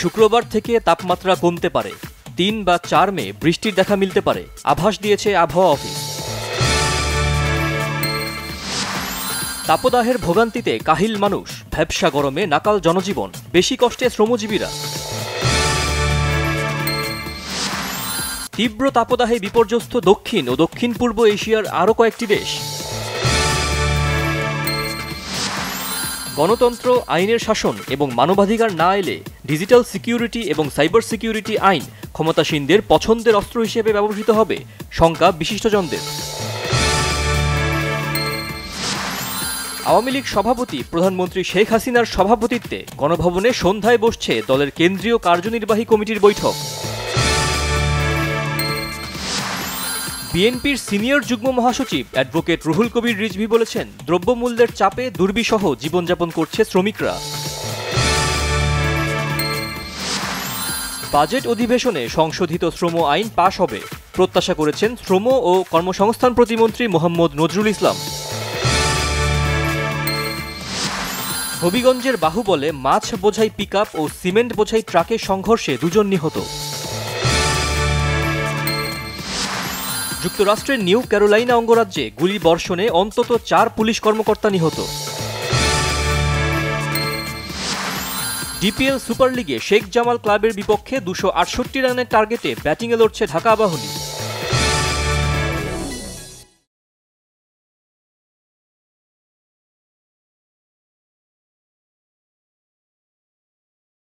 শুক্রবার থেকে তাপমাত্রা কমতে পারে। ৩ বা ৪ মে বৃষ্টির দেখা মিলতে পারে, আভাস দিয়েছে আবহাওয়া অফিস। তাপদাহের ভোগান্তিতে কাহিল মানুষ, ভ্যাপসা গরমে নাকাল জনজীবন, বেশি কষ্টে শ্রমজীবীরা। তীব্র তাপদাহে বিপর্যস্ত দক্ষিণ ও দক্ষিণ পূর্ব এশিয়ার আরও কয়েকটি দেশ। গণতন্ত্র, আইনের শাসন এবং মানবাধিকার না এলে ডিজিটাল সিকিউরিটি এবং সাইবার সিকিউরিটি আইন ক্ষমতাসীনদের পছন্দের অস্ত্র হিসেবে ব্যবহৃত হবে, শঙ্কা বিশিষ্টজনদের। আওয়ামী লীগ সভাপতি প্রধানমন্ত্রী শেখ হাসিনার সভাপতিত্বে গণভবনে সন্ধ্যায় বসছে দলের কেন্দ্রীয় কার্যনির্বাহী কমিটির বৈঠক। বিএনপির সিনিয়র যুগ্ম মহাসচিব অ্যাডভোকেট রুহুল কবির রিজভী বলেছেন, দ্রব্যমূল্যের চাপে দুর্বিষহ জীবনযাপন করছে শ্রমিকরা। বাজেট অধিবেশনে সংশোধিত শ্রম আইন পাশ হবে, প্রত্যাশা করেছেন শ্রম ও কর্মসংস্থান প্রতিমন্ত্রী মোহাম্মদ নজরুল ইসলাম। হবিগঞ্জের বাহুবলে মাছ বোঝাই পিকআপ ও সিমেন্ট বোঝাই ট্রাকের সংঘর্ষে 2 জন নিহত। যুক্তরাষ্ট্রের নিউ ক্যারোলাইনা অঙ্গরাজ্যে গুলি বর্ষণে অন্তত 4 পুলিশ কর্মকর্তা নিহত। ডিপিএল সুপার লিগে শেখ জামাল ক্লাবের বিপক্ষে 268 রানের টার্গেটে ব্যাটিংয়ে লড়ছে ঢাকা আবাহনী।